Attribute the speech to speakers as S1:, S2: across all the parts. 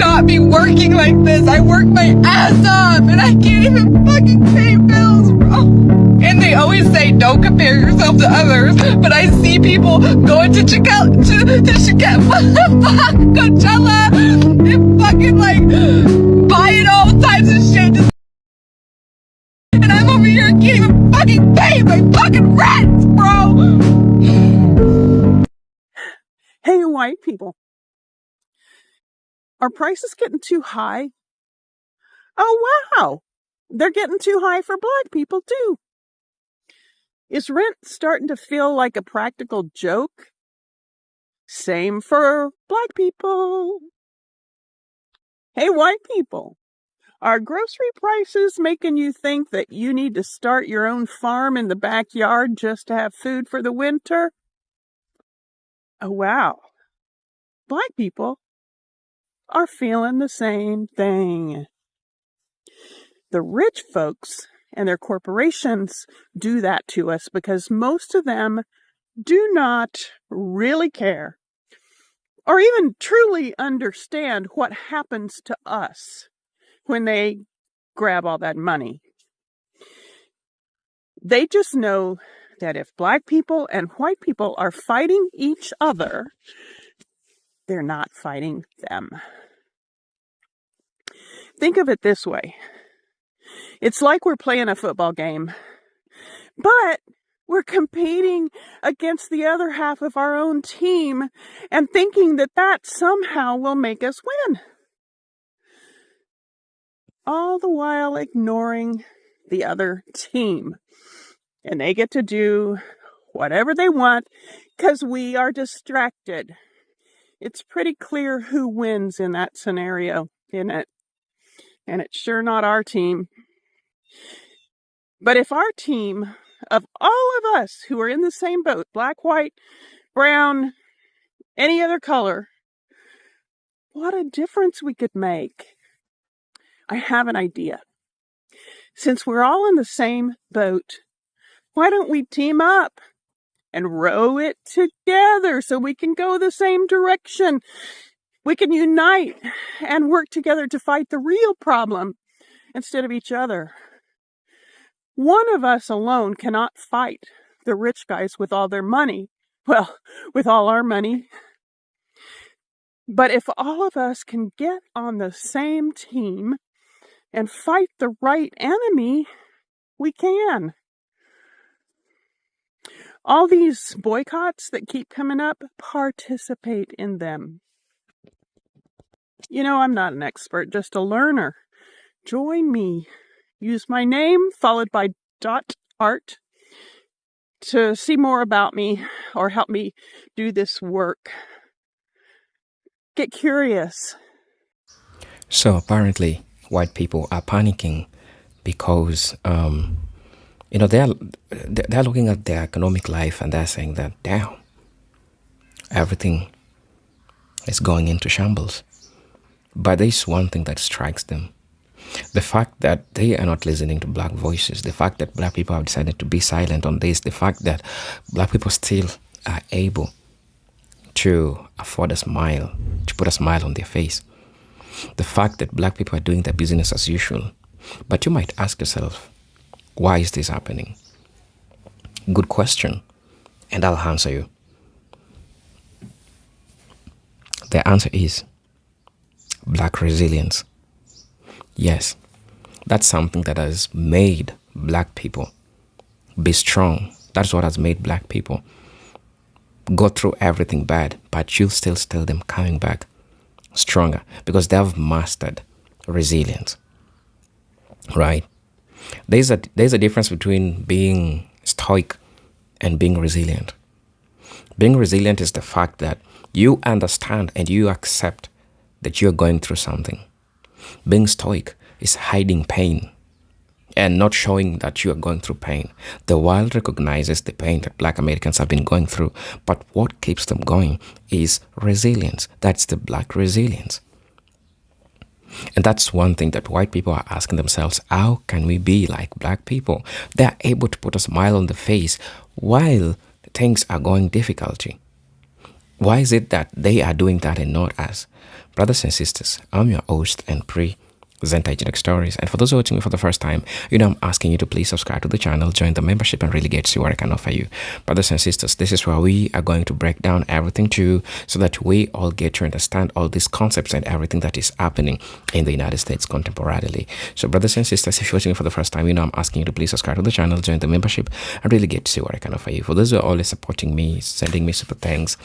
S1: not be working like this. I work my ass off and I can't even fucking pay bills, bro. And they always say, don't compare yourself to others. But I see people going to Coachella and fucking like buying all types of shit. And I'm over here and can't even fucking pay my fucking rent, bro.
S2: Hey, white people. Are prices getting too high? Oh, wow. They're getting too high for black people, too. Is rent starting to feel like a practical joke? Same for black people. Hey, white people. Are grocery prices making you think that you need to start your own farm in the backyard just to have food for the winter? Oh, wow. Black people are feeling the same thing. The rich folks and their corporations do that to us because most of them do not really care or even truly understand what happens to us when they grab all that money. They just know that if black people and white people are fighting each other, they're not fighting them. Think of it this way. It's like we're playing a football game, but we're competing against the other half of our own team and thinking that that somehow will make us win. All the while ignoring the other team. And they get to do whatever they want because we are distracted. It's pretty clear who wins in that scenario, isn't it? And it's sure not our team. But if our team, of all of us who are in the same boat, black, white, brown, any other color, what a difference we could make. I have an idea. Since we're all in the same boat, why don't we team up and row it together so we can go the same direction? We can unite and work together to fight the real problem instead of each other. One of us alone cannot fight the rich guys with all their money. Well, with all our money. But if all of us can get on the same team and fight the right enemy, we can. All these boycotts that keep coming up, participate in them. You know, I'm not an expert, just a learner. Join me. Use my name, followed by .art, to see more about me or help me do this work. Get curious.
S3: So apparently, white people are panicking because, they're looking at their economic life and they're saying that, damn, everything is going into shambles. But there's one thing that strikes them. The fact that they are not listening to black voices, the fact that black people have decided to be silent on this, the fact that black people still are able to afford a smile, to put a smile on their face. The fact that black people are doing their business as usual. But you might ask yourself, why is this happening? Good question, and I'll answer you. The answer is black resilience. Yes, that's something that has made black people be strong. That's what has made black people go through everything bad, but you still them coming back stronger because they have mastered resilience, right? There's a difference between being stoic and being resilient. Being resilient is the fact that you understand and you accept that you're going through something. Being stoic is hiding pain and not showing that you are going through pain. The world recognizes the pain that black Americans have been going through, but what keeps them going is resilience. That's the black resilience. And that's one thing that white people are asking themselves, how can we be like black people? They're able to put a smile on the face while things are going difficulty. Why is it that they are doing that and not us? Brothers and sisters, I'm your host and presenter, Genetic Stories. And for those watching me for the first time, I'm asking you to please subscribe to the channel, join the membership, and really get to see what I can offer you. Brothers and sisters, this is where we are going to break down everything to you so that we all get to understand all these concepts and everything that is happening in the United States contemporarily. So, brothers and sisters, if you're watching me for the first time, I'm asking you to please subscribe to the channel, join the membership, and really get to see what I can offer you. For those who are always supporting me, sending me super thanks,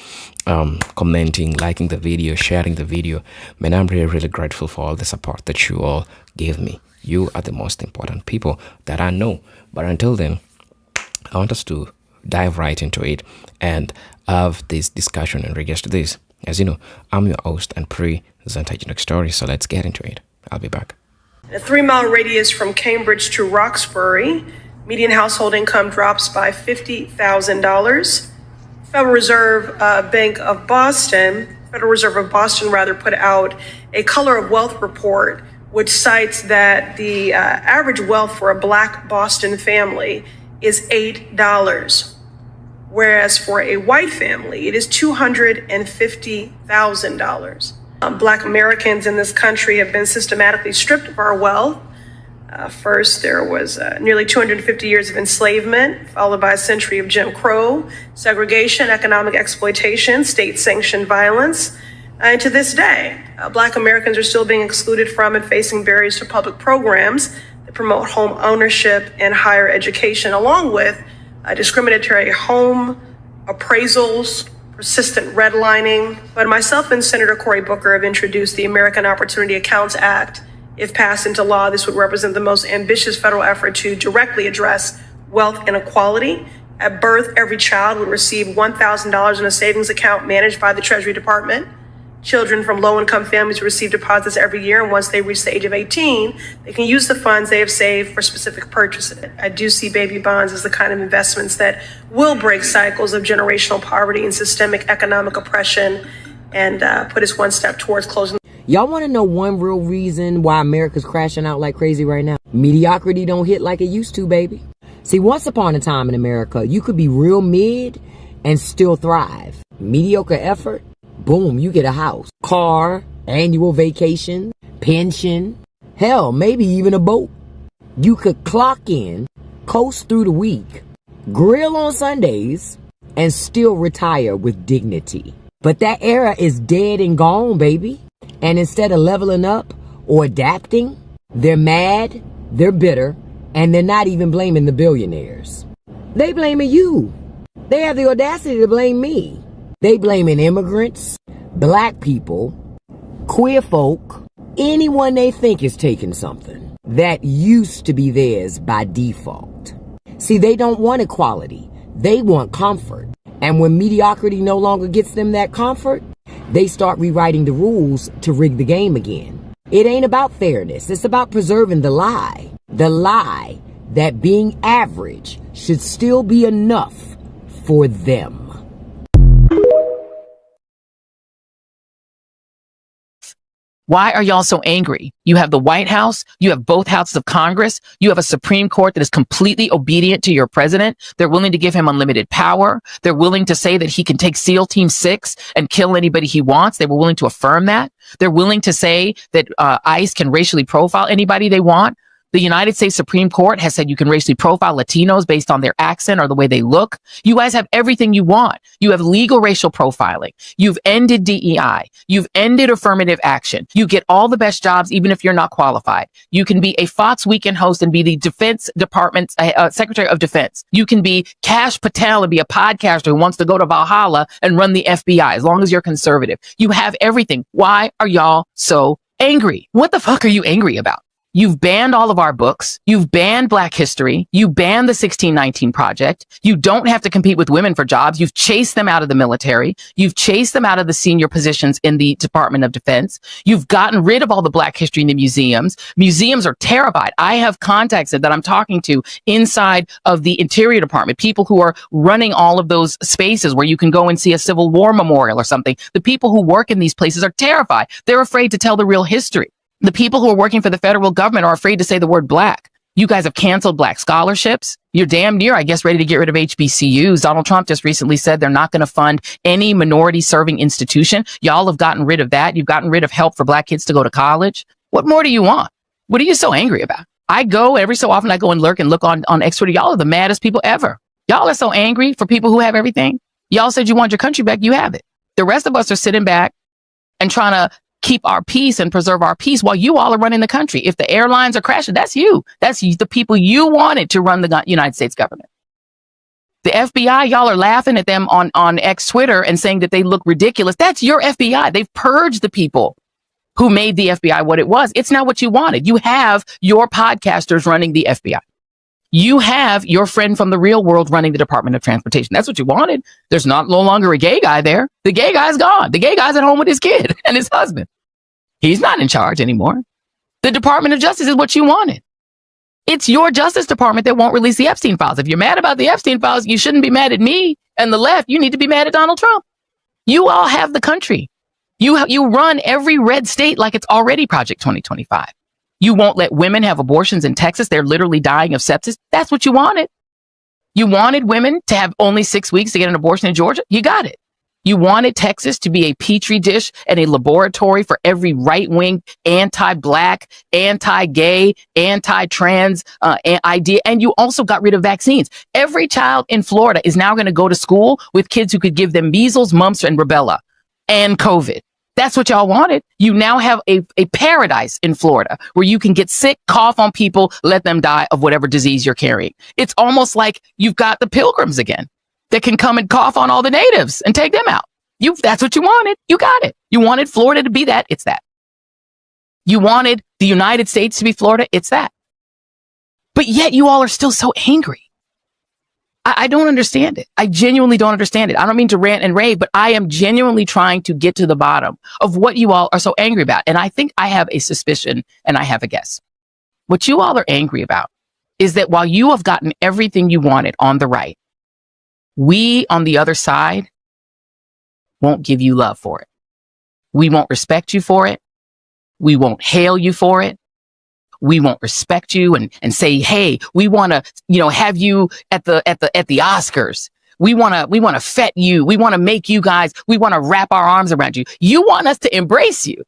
S3: commenting, liking the video, sharing the video, man, I'm really, really grateful for all the support that you all give me. You are the most important people that I know. But until then, I want us to dive right into it and have this discussion in regards to this. As you know, I'm your host and presenter, Genetic Stories, so let's get into it. I'll be back.
S4: A 3-mile radius from Cambridge to Roxbury, median household income drops by $50,000. Federal Reserve of Boston put out a Color of Wealth report, which cites that the average wealth for a Black Boston family is $8, whereas for a white family, it is $250,000. Black Americans in this country have been systematically stripped of our wealth. First, there was nearly 250 years of enslavement, followed by a century of Jim Crow, segregation, economic exploitation, state-sanctioned violence. And to this day, Black Americans are still being excluded from and facing barriers to public programs that promote home ownership and higher education, along with discriminatory home appraisals, persistent redlining. But myself and Senator Cory Booker have introduced the American Opportunity Accounts Act. If passed into law, this would represent the most ambitious federal effort to directly address wealth inequality. At birth, every child would receive $1,000 in a savings account managed by the Treasury Department. Children from low-income families receive deposits every year, and once they reach the age of 18, they can use the funds they have saved for specific purchases. I do see baby bonds as the kind of investments that will break cycles of generational poverty and systemic economic oppression and put us one step towards closing.
S5: Y'all want to know one real reason why America's crashing out like crazy right now? Mediocrity don't hit like it used to, baby. See, once upon a time in America, you could be real mid and still thrive. Mediocre effort, boom, you get a house, car, annual vacation, pension, hell, maybe even a boat. You could clock in, coast through the week, grill on Sundays, and still retire with dignity. But that era is dead and gone, baby. And instead of leveling up or adapting, they're mad, they're bitter, and they're not even blaming the billionaires. They blaming you. They have the audacity to blame me. They blaming immigrants, Black people, queer folk, anyone they think is taking something that used to be theirs by default. See, they don't want equality. They want comfort. And when mediocrity no longer gets them that comfort, they start rewriting the rules to rig the game again. It ain't about fairness. It's about preserving the lie. The lie that being average should still be enough for them.
S6: Why are y'all so angry? You have the White House, you have both houses of Congress, you have a Supreme Court that is completely obedient to your president. They're willing to give him unlimited power. They're willing to say that he can take SEAL Team 6 and kill anybody he wants. They were willing to affirm that. They're willing to say that ICE can racially profile anybody they want. The United States Supreme Court has said you can racially profile Latinos based on their accent or the way they look. You guys have everything you want. You have legal racial profiling. You've ended DEI. You've ended affirmative action. You get all the best jobs, even if you're not qualified. You can be a Fox Weekend host and be the Defense Department's Secretary of Defense. You can be Kash Patel and be a podcaster who wants to go to Valhalla and run the FBI, as long as you're conservative. You have everything. Why are y'all so angry? What the fuck are you angry about? You've banned all of our books. You've banned Black history. You banned the 1619 Project. You don't have to compete with women for jobs. You've chased them out of the military. You've chased them out of the senior positions in the Department of Defense. You've gotten rid of all the Black history in the museums. Museums are terrified. I have contacts that I'm talking to inside of the Interior Department, people who are running all of those spaces where you can go and see a Civil War memorial or something. The people who work in these places are terrified. They're afraid to tell the real history. The people who are working for the federal government are afraid to say the word Black. You guys have canceled black scholarships. You're damn near, I guess, ready to get rid of HBCUs. Donald Trump just recently said they're not going to fund any minority serving institution. Y'all have gotten rid of that. You've gotten rid of help for black kids to go to college. What more do you want? What are you so angry about? I go every so often, I go and look on X Twitter. Y'all are the maddest people ever. Y'all are so angry for people who have everything. Y'all said you want your country back. You have it. The rest of us are sitting back and trying to keep our peace and preserve our peace while you all are running the country. If the airlines are crashing, that's you. That's the people you wanted to run the United States government. The FBI, y'all are laughing at them on X Twitter and saying that they look ridiculous. That's your FBI. They've purged the people who made the FBI what it was. It's not what you wanted. You have your podcasters running the FBI. You have your friend from the real world running the Department of Transportation. That's what you wanted. There's no longer a gay guy there. The gay guy's gone. The gay guy's at home with his kid and his husband. He's not in charge anymore. The Department of Justice is what you wanted. It's your Justice Department that won't release the Epstein files. If you're mad about the Epstein files, you shouldn't be mad at me and the left. You need to be mad at Donald Trump. You all have the country. You run every red state like it's already Project 2025. You won't let women have abortions in Texas. They're literally dying of sepsis. That's what you wanted. You wanted women to have only 6 weeks to get an abortion in Georgia. You got it. You wanted Texas to be a petri dish and a laboratory for every right-wing, anti-black, anti-gay, anti-trans idea. And you also got rid of vaccines. Every child in Florida is now going to go to school with kids who could give them measles, mumps, and rubella and COVID. That's what y'all wanted. You now have a paradise in Florida where you can get sick, cough on people, let them die of whatever disease you're carrying. It's almost like you've got the pilgrims again that can come and cough on all the natives and take them out. That's what you wanted. You got it. You wanted Florida to be that. It's that. You wanted the United States to be Florida. It's that. But yet you all are still so angry. I don't understand it. I genuinely don't understand it. I don't mean to rant and rave, but I am genuinely trying to get to the bottom of what you all are so angry about. And I think I have a suspicion and I have a guess. What you all are angry about is that while you have gotten everything you wanted on the right, we on the other side won't give you love for it. We won't respect you for it. We won't hail you for it. We won't respect you and say, hey, we want to, have you at the Oscars. We want to fet you. We want to make you guys, we want to wrap our arms around you. You want us to embrace you.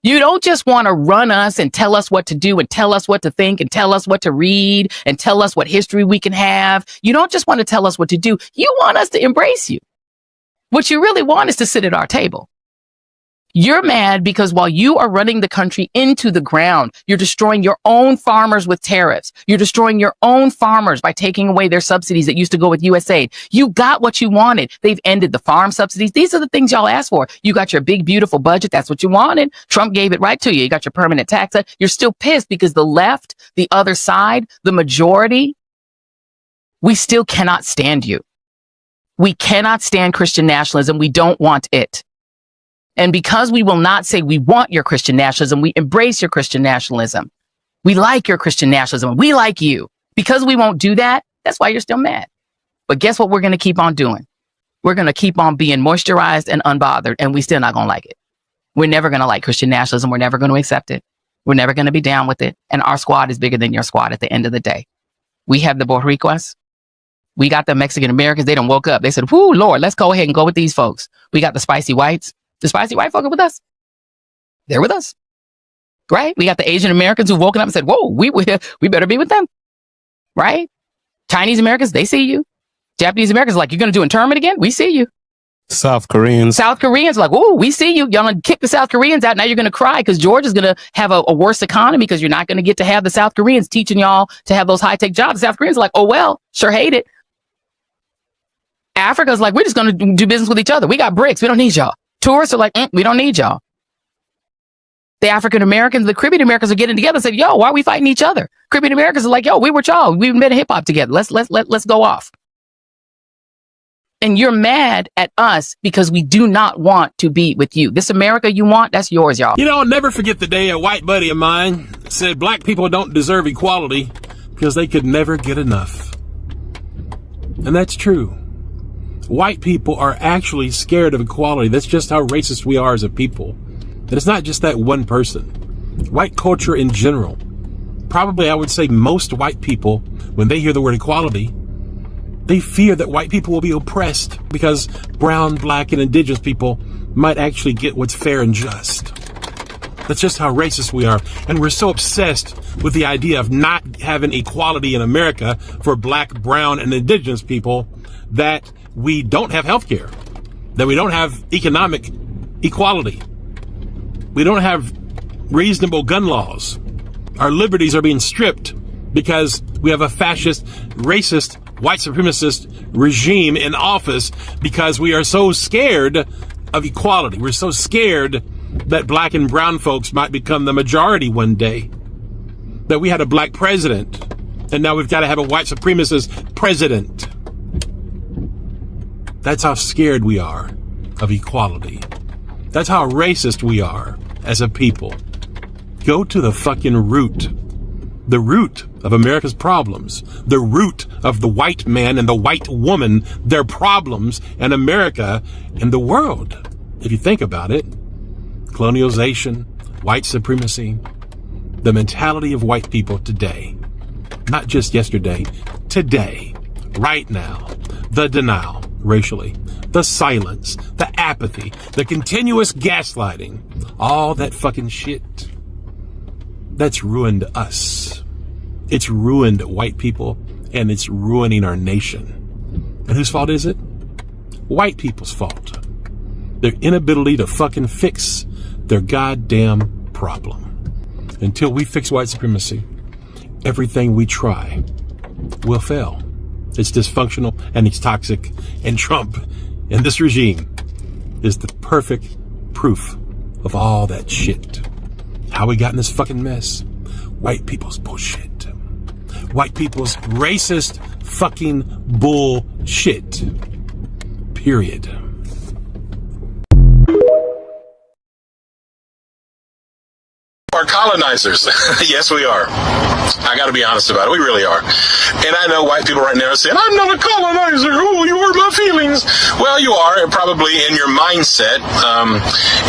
S6: You don't just want to run us and tell us what to do and tell us what to think and tell us what to read and tell us what history we can have. You don't just want to tell us what to do. You want us to embrace you. What you really want is to sit at our table. You're mad because while you are running the country into the ground, you're destroying your own farmers with tariffs. You're destroying your own farmers by taking away their subsidies that used to go with USAID. You got what you wanted. They've ended the farm subsidies. These are the things y'all asked for. You got your big, beautiful budget. That's what you wanted. Trump gave it right to you. You got your permanent tax cut. You're still pissed because the left, the other side, the majority, we still cannot stand you. We cannot stand Christian nationalism. We don't want it. And because we will not say we want your Christian nationalism, we embrace your Christian nationalism. We like your Christian nationalism. We like you. Because we won't do that, that's why you're still mad. But guess what we're going to keep on doing? We're going to keep on being moisturized and unbothered, and we still not going to like it. We're never going to like Christian nationalism. We're never going to accept it. We're never going to be down with it. And our squad is bigger than your squad at the end of the day. We have the Boricuas. We got the Mexican Americans. They done woke up. They said, whoo, Lord, let's go ahead and go with these folks. We got the spicy whites. The spicy white folk are with us. They're with us. Right? We got the Asian Americans who've woken up and said, whoa, we better be with them. Right? Chinese Americans, they see you. Japanese Americans are like, you're going to do internment again? We see you.
S7: South Koreans
S6: are like, whoa, we see you. Y'all going to kick the South Koreans out. Now you're going to cry because Georgia's going to have a worse economy because you're not going to get to have the South Koreans teaching y'all to have those high-tech jobs. The South Koreans are like, oh, well, sure hate it. Africa's like, we're just going to do business with each other. We got BRICS. We don't need y'all. Tourists are like, we don't need y'all. The African Americans, the Caribbean Americans are getting together and said, yo, why are we fighting each other? Caribbean Americans are like, yo, we were y'all. We made a hip hop together. Let's go off. And you're mad at us because we do not want to be with you. This America you want, that's yours, y'all.
S8: I'll never forget the day a white buddy of mine said black people don't deserve equality because they could never get enough. And that's true. White people are actually scared of equality. That's just how racist we are as a people. And it's not just that one person. White culture in general probably I would say most white people, when they hear the word equality, they fear that white people will be oppressed because brown, black, and indigenous people might actually get what's fair and just. That's just how racist we are. And we're so obsessed with the idea of not having equality in America for black, brown, and indigenous people that we don't have health care, that we don't have economic equality. We don't have reasonable gun laws. Our liberties are being stripped because we have a fascist, racist, white supremacist regime in office because we are so scared of equality. We're so scared that black and brown folks might become the majority one day. That we had a black president, and now we've got to have a white supremacist president. That's how scared we are of equality. That's how racist we are as a people. Go to the fucking root. The root of America's problems. The root of the white man and the white woman, their problems, and America and the world. If you think about it, colonialization, white supremacy, the mentality of white people today, not just yesterday, today, right now, the denial racially, the silence, the apathy, the continuous gaslighting, all that fucking shit, that's ruined us. It's ruined white people, and it's ruining our nation. And whose fault is it? White people's fault. Their inability to fucking fix their goddamn problem. Until we fix white supremacy, everything we try will fail. It's dysfunctional and it's toxic, and Trump and this regime is the perfect proof of all that shit. How we got in this fucking mess? White people's bullshit. White people's racist fucking bullshit. Period.
S7: Are colonizers. Yes, we are. I got to be honest about it. We really are. And I know white people right now are saying, I'm not a colonizer. Oh, you hurt my feelings. Well, you are. Probably in your mindset,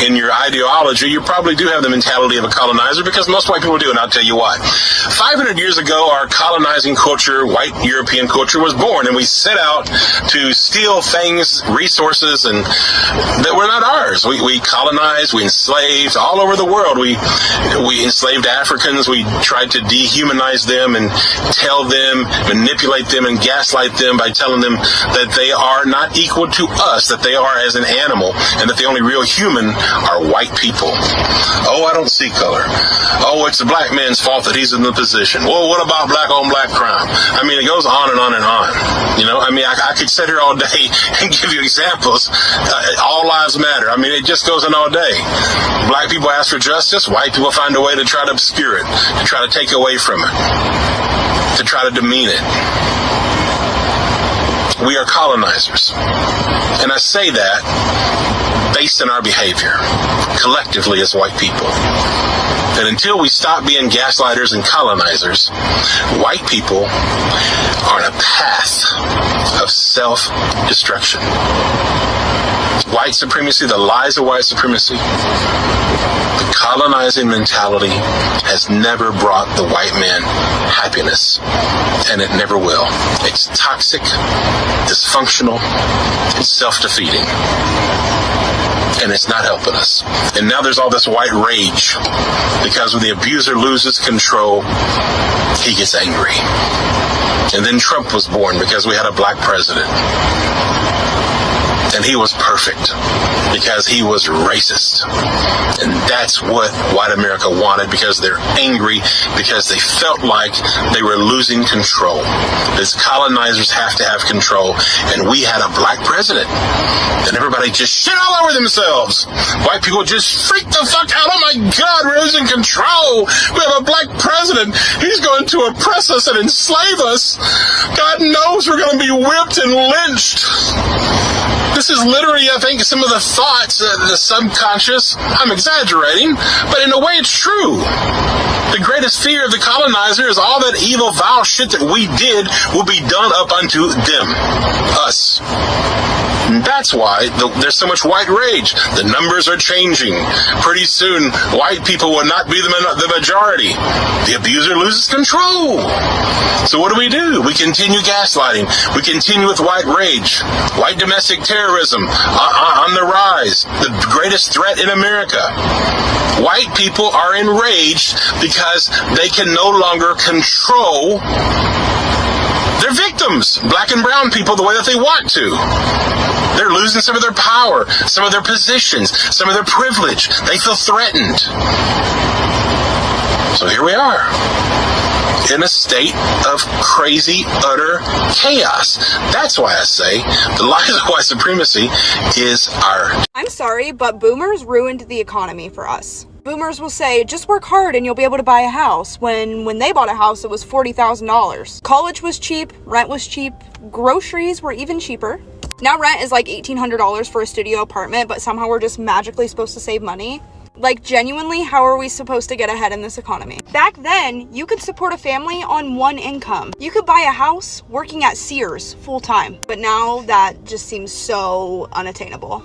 S7: in your ideology, you probably do have the mentality of a colonizer, because most white people do, and I'll tell you why. 500 years ago, our colonizing culture, white European culture, was born, and we set out to steal things, resources, and that were not ours. We colonized, we enslaved all over the world. We enslaved Africans. We tried to dehumanize them and tell them, manipulate them, and gaslight them by telling them that they are not equal to us, that they are as an animal, and that the only real human are white people. Oh, I don't see color. Oh, it's the black man's fault that he's in the position. Well, what about black on black crime? I mean, it goes on and on and on. You know, I mean, I could sit here all day and give you examples. All lives matter. I mean, it just goes on all day. Black people ask for justice. White people find a way to try to obscure it, to try to take away from it, to try to demean it. We are colonizers. And I say that based on our behavior, collectively as white people. And until we stop being gaslighters and colonizers, white people are on a path of self-destruction. White supremacy, the lies of white supremacy, the colonizing mentality has never brought the white man happiness, and it never will. It's toxic, dysfunctional, and self-defeating. And it's not helping us. And now there's all this white rage because when the abuser loses control, he gets angry. And then Trump was born because we had a black president. And he was perfect because he was racist. And that's what white America wanted, because they're angry, because they felt like they were losing control. As colonizers have to have control. And we had a black president. And everybody just shit all over themselves. White people just freaked the fuck out. Oh my God, we're losing control. We have a black president. He's going to oppress us and enslave us. God knows we're going to be whipped and lynched. This is literally, I think, some of the thoughts, the subconscious. I'm exaggerating, but in a way it's true. The greatest fear of the colonizer is all that evil, vile shit that we did will be done up unto them, us. And that's why there's so much white rage. The numbers are changing. Pretty soon, white people will not be the majority. The abuser loses control. So what do? We continue gaslighting. We continue with white rage. White domestic terrorism on the rise. The greatest threat in America. White people are enraged because they can no longer control their victims, black and brown people, the way that they want to. They're losing some of their power, some of their positions, some of their privilege. They feel threatened. So here we are, in a state of crazy, utter chaos. That's why I say the lies of white supremacy is our...
S9: I'm sorry, but boomers ruined the economy for us. Boomers will say, just work hard and you'll be able to buy a house. When they bought a house, it was $40,000. College was cheap, rent was cheap, groceries were even cheaper. Now rent is like $1,800 for a studio apartment, but somehow we're just magically supposed to save money. Like, genuinely, how are we supposed to get ahead in this economy? Back then, you could support a family on one income. You could buy a house working at Sears full-time. But now that just seems so unattainable.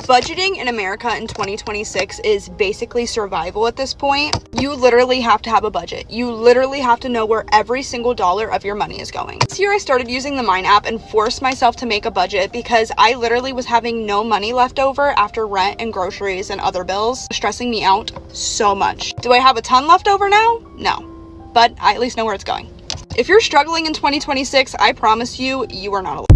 S9: Budgeting in America in 2026 is basically survival at this point. You literally have to have a budget. You literally have to know where every single dollar of your money is going. This year I started using the Mine app and forced myself to make a budget because I literally was having no money left over after rent and groceries and other bills, stressing me out so much. Do I have a ton left over now? No, but I at least know where it's going. If you're struggling in 2026, I promise you, you are not alone.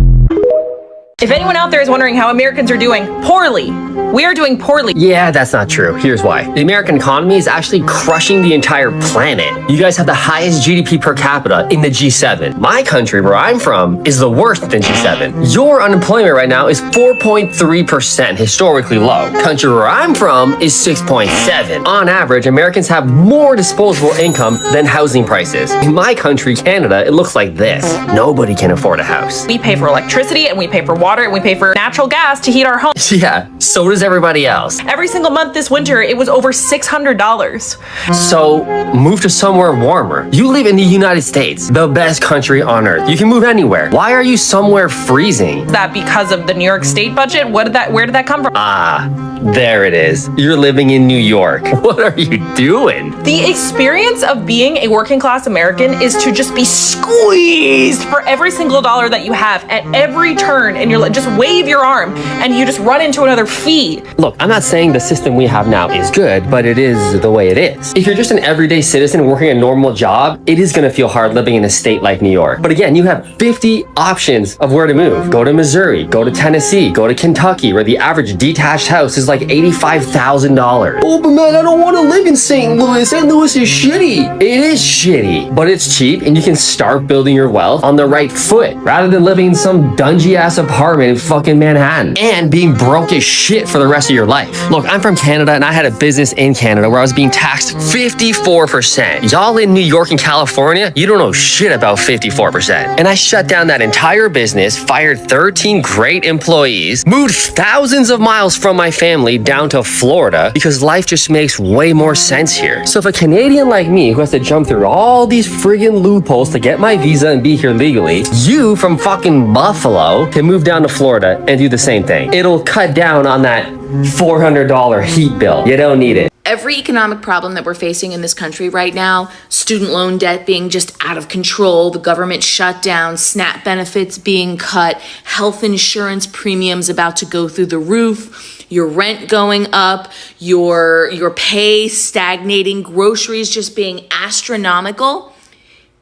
S10: If anyone out there is wondering how Americans are doing poorly, we are doing poorly.
S11: Yeah, that's not true. Here's why. The American economy is actually crushing the entire planet. You guys have the highest GDP per capita in the G7. My country, where I'm from, is the worst in G7. Your unemployment right now is 4.3%, historically low. Country where I'm from is 6.7. On average, Americans have more disposable income than housing prices. In my country, Canada, it looks like this. Nobody can afford a house.
S10: We pay for electricity and we pay for water and we pay for natural gas to heat our homes.
S11: Yeah, so does everybody else.
S10: Every single month this winter, it was over $600.
S11: So move to somewhere warmer. You live in the United States, the best country on earth. You can move anywhere. Why are you somewhere freezing?
S10: That because of the New York State budget? Where did that come from?
S11: Ah, there it is. You're living in New York. What are you doing?
S10: The experience of being a working class American is to just be squeezed for every single dollar that you have at every turn, and you're just wave your arm and you just run into another fee.
S11: Look, I'm not saying the system we have now is good, but it is the way it is. If you're just an everyday citizen working a normal job, it is going to feel hard living in a state like New York. But again, you have 50 options of where to move. Go to Missouri, go to Tennessee, go to Kentucky, where the average detached house is like $85,000. Oh, but man, I don't want to live in St. Louis. St. Louis is shitty. It is shitty, but it's cheap and you can start building your wealth on the right foot rather than living in some dungy ass apartment in fucking Manhattan and being broke as shit for the rest of your life. Look, I'm from Canada and I had a business in Canada where I was being taxed 54%. Y'all in New York and California, you don't know shit about 54%. And I shut down that entire business, fired 13 great employees, moved thousands of miles from my family down to Florida because life just makes way more sense here. So if a Canadian like me who has to jump through all these friggin' loopholes to get my visa and be here legally, you from fucking Buffalo can move down to Florida and do the same thing. It'll cut down on that $400 heat bill. You don't need it.
S12: Every economic problem that we're facing in this country right now, student loan debt being just out of control, the government shutdown, SNAP benefits being cut, health insurance premiums about to go through the roof, your rent going up, your pay stagnating, groceries just being astronomical,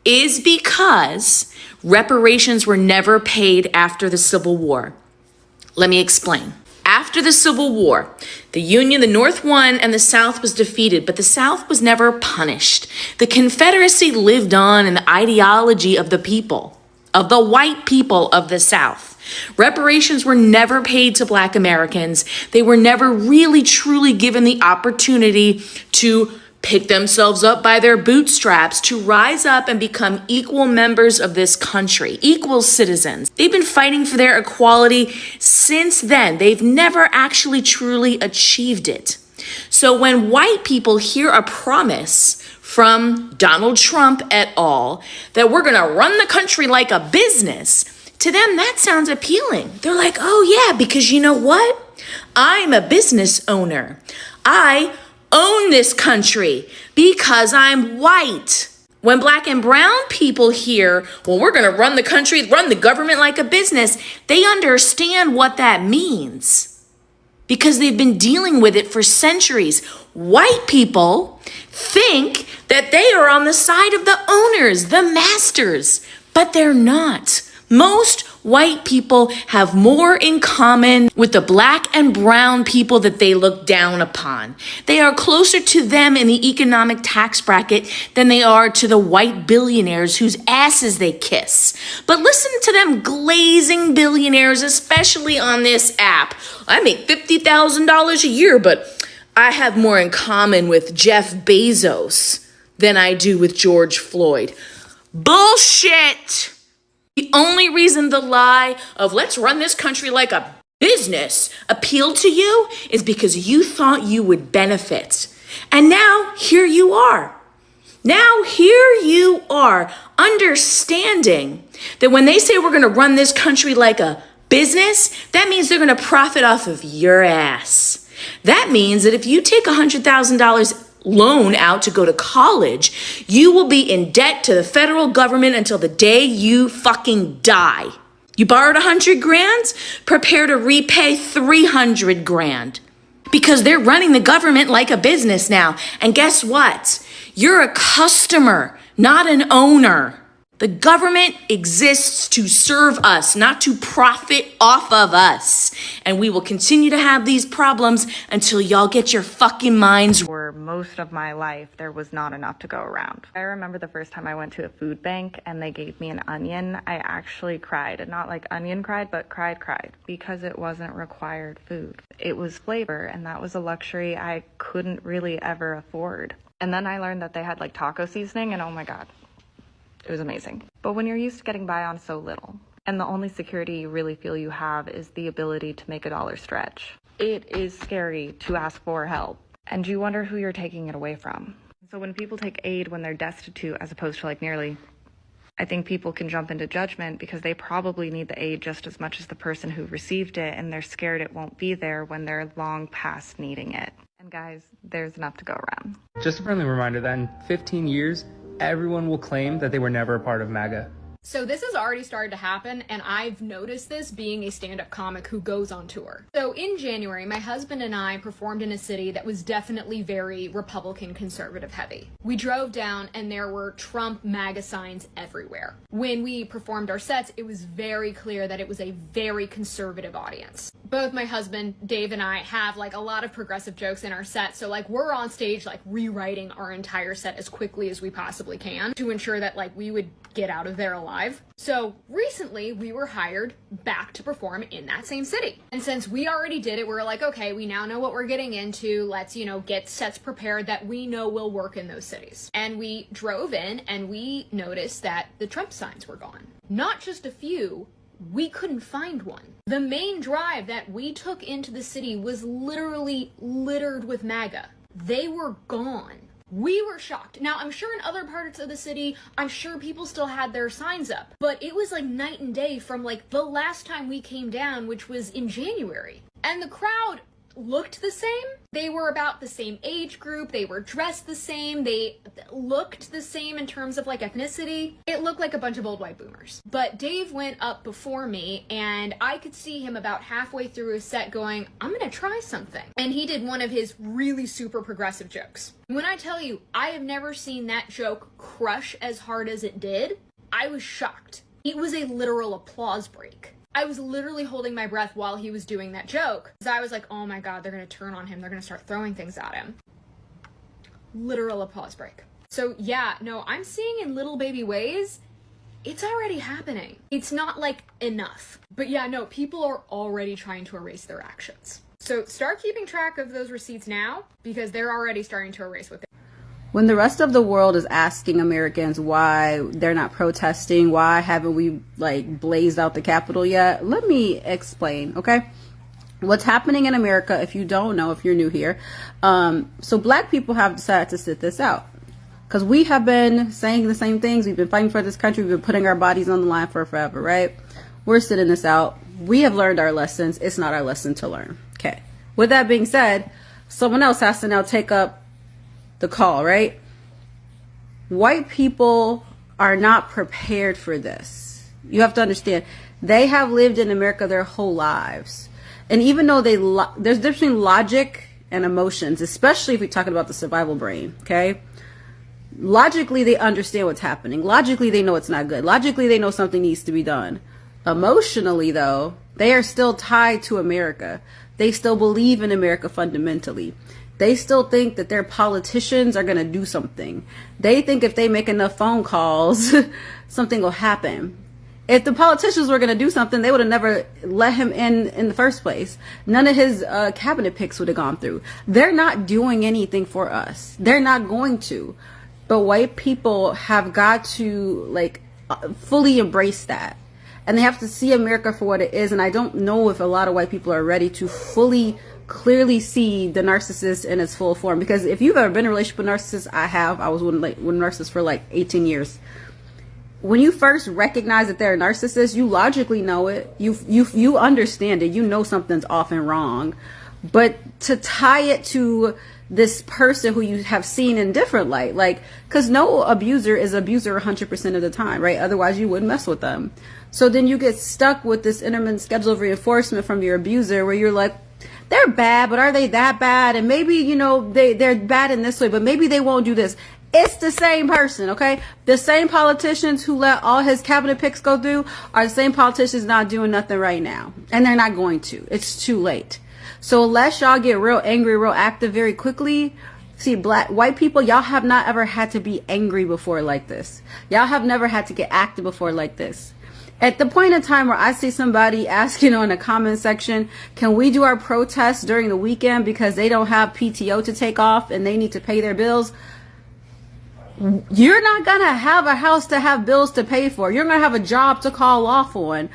S12: is because reparations were never paid after the Civil War. Let me explain. After the Civil War, the Union, the North won and the South was defeated, but the South was never punished. The Confederacy lived on in the ideology of the people, of the white people of the South. Reparations were never paid to Black Americans. They were never really truly given the opportunity to pick themselves up by their bootstraps, to rise up and become equal members of this country, equal citizens. They've been fighting for their equality since then. They've never actually truly achieved it. So when white people hear a promise from Donald Trump et al. That we're going to run the country like a business, To them, that sounds appealing. They're like, oh yeah, because you know what? I'm a business owner. I own this country because I'm white. When black and brown people hear, well, we're going to run the country, run the government like a business, they understand what that means because they've been dealing with it for centuries. White people think that they are on the side of the owners, the masters, but they're not. Most white people have more in common with the black and brown people that they look down upon. They are closer to them in the economic tax bracket than they are to the white billionaires whose asses they kiss. But listen to them glazing billionaires, especially on this app. I make $50,000 a year, but I have more in common with Jeff Bezos than I do with George Floyd. Bullshit! The only reason the lie of let's run this country like a business appealed to you is because you thought you would benefit. And now here you are. Now here you are understanding that when they say we're going to run this country like a business, that means they're going to profit off of your ass. That means that if you take $100,000 loan out to go to college, you will be in debt to the federal government until the day you fucking die. You borrowed 100 grand, prepare to repay 300 grand because they're running the government like a business now. And guess what? You're a customer, not an owner. The government exists to serve us, not to profit off of us. And we will continue to have these problems until y'all get your fucking minds.
S13: For most of my life, there was not enough to go around. I remember the first time I went to a food bank and they gave me an onion, I actually cried. And not like onion cried, but cried, because it wasn't required food. It was flavor, and that was a luxury I couldn't really ever afford. And then I learned that they had like taco seasoning, and oh my God. It was amazing. But when you're used to getting by on so little, and the only security you really feel you have is the ability to make a dollar stretch, it is scary to ask for help. And you wonder who you're taking it away from. So when people take aid when they're destitute as opposed to like nearly, I think people can jump into judgment because they probably need the aid just as much as the person who received it, and they're scared it won't be there when they're long past needing it. And guys, there's enough to go around.
S14: Just a friendly reminder that in 15 years, everyone will claim that they were never a part of MAGA.
S15: So this has already started to happen, and I've noticed this being a stand-up comic who goes on tour. So in January, my husband and I performed in a city that was definitely very Republican conservative heavy. We drove down and there were Trump MAGA signs everywhere. When we performed our sets, it was very clear that it was a very conservative audience. Both my husband, Dave, and I have like a lot of progressive jokes in our set, so like we're on stage like rewriting our entire set as quickly as we possibly can to ensure that like we would get out of there alive. So recently we were hired back to perform in that same city. And since we already did it, we were like, okay, we now know what we're getting into. Let's, get sets prepared that we know will work in those cities. And we drove in and we noticed that the Trump signs were gone. Not just a few, we couldn't find one. The main drive that we took into the city was literally littered with MAGA. They were gone. We were shocked. Now, I'm sure in other parts of the city, I'm sure people still had their signs up, but it was like night and day from like the last time we came down, which was in January. And the crowd looked the same. They were about the same age group. They were dressed the same. They looked the same in terms of like ethnicity. It looked like a bunch of old white boomers. But Dave went up before me and I could see him about halfway through his set going, I'm gonna try something. And he did one of his really super progressive jokes. When I tell you, I have never seen that joke crush as hard as it did, I was shocked. It was a literal applause break. I was literally holding my breath while he was doing that joke because I was like, oh my God, they're going to turn on him. They're going to start throwing things at him. Literal applause break. So yeah, no, I'm seeing in little baby ways, it's already happening. It's not like enough. But yeah, no, people are already trying to erase their actions. So start keeping track of those receipts now because they're already starting to erase what they.
S16: When the rest of the world is asking Americans why they're not protesting, why haven't we like blazed out the Capitol yet? Let me explain, okay? What's happening in America, if you don't know, if you're new here, so black people have decided to sit this out because we have been saying the same things. We've been fighting for this country. We've been putting our bodies on the line for forever, right? We're sitting this out. We have learned our lessons. It's not our lesson to learn. Okay. With that being said, someone else has to now take up the call, right? White people are not prepared for this. You have to understand, they have lived in America their whole lives. And even though there's a difference between logic and emotions, especially if we're talking about the survival brain, okay? Logically, they understand what's happening. Logically, they know it's not good. Logically, they know something needs to be done. Emotionally, though, they are still tied to America. They still believe in America fundamentally. They still think that their politicians are going to do something. They think if they make enough phone calls, something will happen. If the politicians were going to do something, they would have never let him in the first place. None of his cabinet picks would have gone through. They're not doing anything for us. They're not going to. But white people have got to fully embrace that. And they have to see America for what it is. And I don't know if a lot of white people are ready to fully, clearly see the narcissist in its full form. Because if you've ever been in a relationship with a narcissist, I have. I was with a narcissist for 18 years. When you first recognize that they're a narcissist, you logically know it. You understand it. You know something's off and wrong. But to tie it to this person who you have seen in different light, because no abuser is abuser 100% of the time, right? Otherwise you wouldn't mess with them. So then you get stuck with this intermittent schedule of reinforcement from your abuser where you're like, they're bad, but are they that bad? And maybe, they're bad in this way, but maybe they won't do this. It's the same person, okay? The same politicians who let all his cabinet picks go through are the same politicians not doing nothing right now. And they're not going to. It's too late. So unless y'all get real angry, real active very quickly, see, white people, y'all have not ever had to be angry before like this. Y'all have never had to get active before like this. At the point in time where I see somebody asking on a comment section, can we do our protest during the weekend because they don't have PTO to take off and they need to pay their bills? You're not going to have a house to have bills to pay for. You're going to have a job to call off on.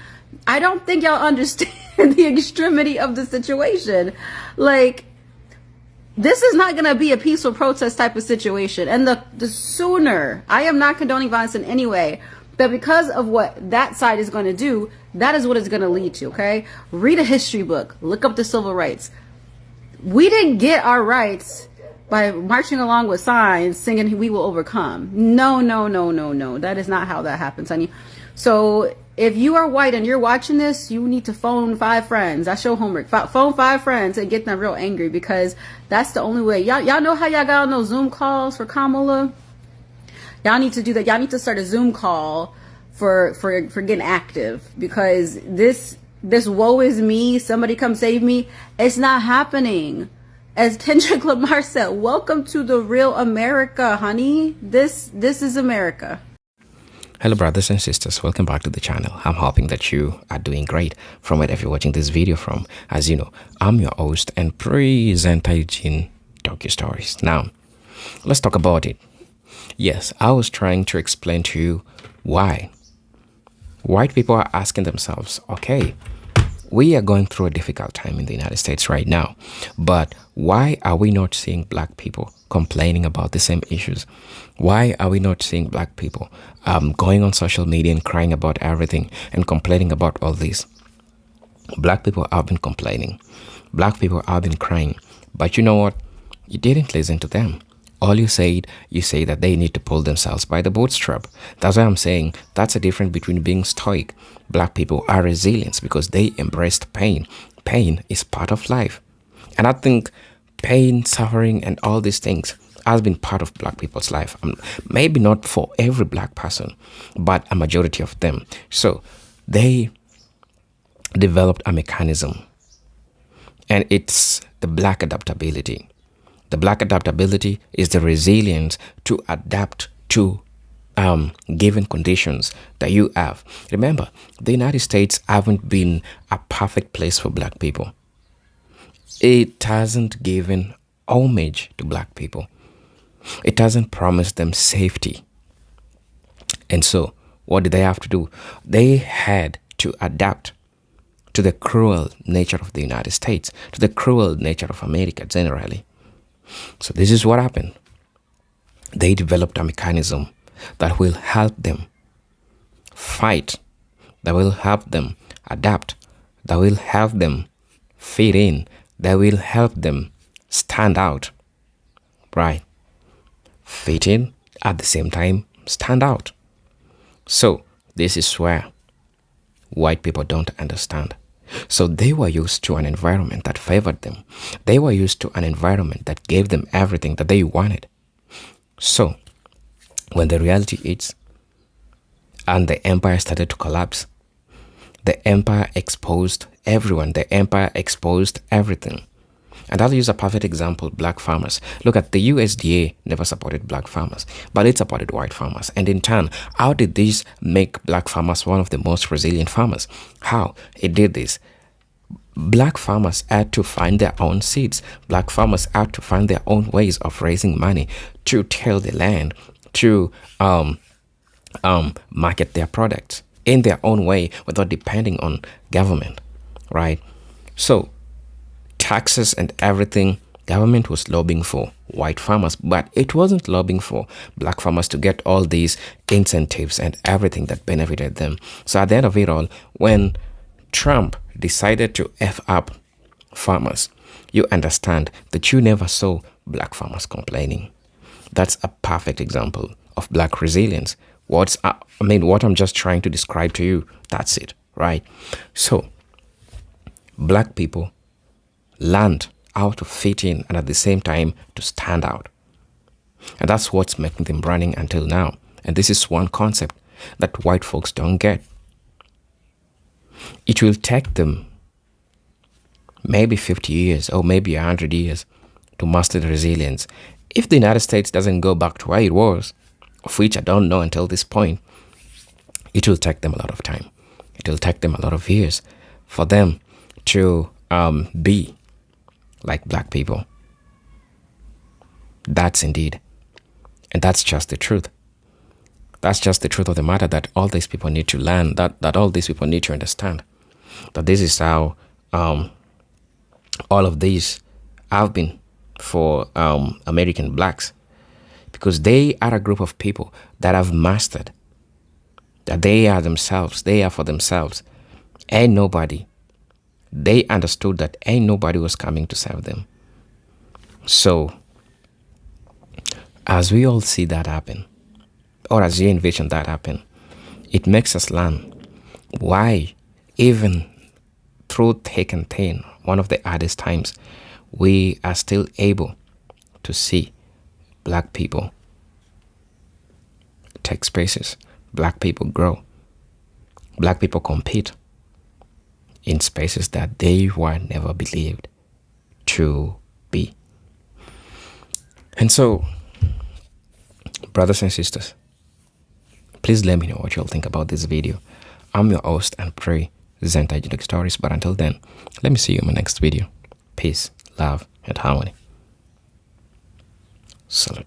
S16: I don't think y'all understand the extremity of the situation. This is not going to be a peaceful protest type of situation. And the sooner, I am not condoning violence in any way, but because of what that side is going to do, that is what it's going to lead to, okay? Read a history book. Look up the civil rights. We didn't get our rights by marching along with signs singing "We will overcome." No. That is not how that happens, honey. So if you are white and you're watching this, you need to phone 5 friends. That's your homework. Phone 5 friends and get them real angry, because that's the only way. Y'all know how y'all got on those Zoom calls for Kamala? Y'all need to do that. Y'all need to start a Zoom call for getting active, because this woe is me, somebody come save me, it's not happening. As Kendrick Lamar said, welcome to the real America, honey. This is America.
S3: Hello brothers and sisters, welcome back to the channel. I'm hoping that you are doing great from wherever you're watching this video from. As you know, I'm your host and presenter Eugene Tokyo Stories. Now, let's talk about it. Yes, I was trying to explain to you why white people are asking themselves, okay, we are going through a difficult time in the United States right now, but why are we not seeing black people complaining about the same issues? Why are we not seeing black people going on social media and crying about everything and complaining about all this? Black people have been complaining. Black people have been crying. But you know what? You didn't listen to them. All you say that they need to pull themselves by the bootstrap. That's why I'm saying that's a difference between being stoic. Black people are resilient because they embraced pain. Pain is part of life. And I think pain, suffering, and all these things has been part of black people's life. Maybe not for every black person, but a majority of them. So they developed a mechanism, and it's the black adaptability. The black adaptability is the resilience to adapt to given conditions that you have. Remember, the United States haven't been a perfect place for black people. It hasn't given homage to black people. It hasn't promised them safety. And so, what did they have to do? They had to adapt to the cruel nature of the United States, to the cruel nature of America generally. So this is what happened. They developed a mechanism that will help them fight that will help them adapt, that will help them fit in, that will help them stand out, right? Fit in, at the same time, stand out. So this is where white people don't understand. So they were used to an environment that favored them. They were used to an environment that gave them everything that they wanted. So when the reality hits and the empire started to collapse, the empire exposed everyone. The empire exposed everything. And I'll use a perfect example, black farmers. Look at the USDA never supported black farmers, but it supported white farmers. And in turn, how did this make black farmers one of the most resilient farmers? How? It did this. Black farmers had to find their own seeds. Black farmers had to find their own ways of raising money to till the land, to market their products in their own way without depending on government, right? So taxes and everything, government was lobbying for white farmers, but it wasn't lobbying for black farmers to get all these incentives and everything that benefited them. So at the end of it all, when Trump decided to F up farmers, you understand that you never saw black farmers complaining. That's a perfect example of black resilience. What I'm just trying to describe to you, that's it, right? So black people learned how to fit in and at the same time to stand out. And that's what's making them running until now. And this is one concept that white folks don't get. It will take them maybe 50 years or maybe 100 years to master the resilience. If the United States doesn't go back to where it was, of which I don't know until this point, it will take them a lot of time. It will take them a lot of years for them to be like black people. That's indeed. And that's just the truth. That's just the truth of the matter that all these people need to learn, that all these people need to understand. That this is how all of these have been for American blacks. Because they are a group of people that have mastered that they are themselves, they are for themselves. Ain't nobody. They understood that ain't nobody was coming to serve them. So, as we all see that happen, or as you envision that happen, it makes us learn why, even through thick and thin, one of the hardest times, we are still able to see black people take spaces, black people grow, black people compete in spaces that they were never believed to be. And so, brothers and sisters, please let me know what you'll think about this video. I'm your host and pray Zentai Stories, but until then, let me see you in my next video. Peace, love, and harmony. Salute.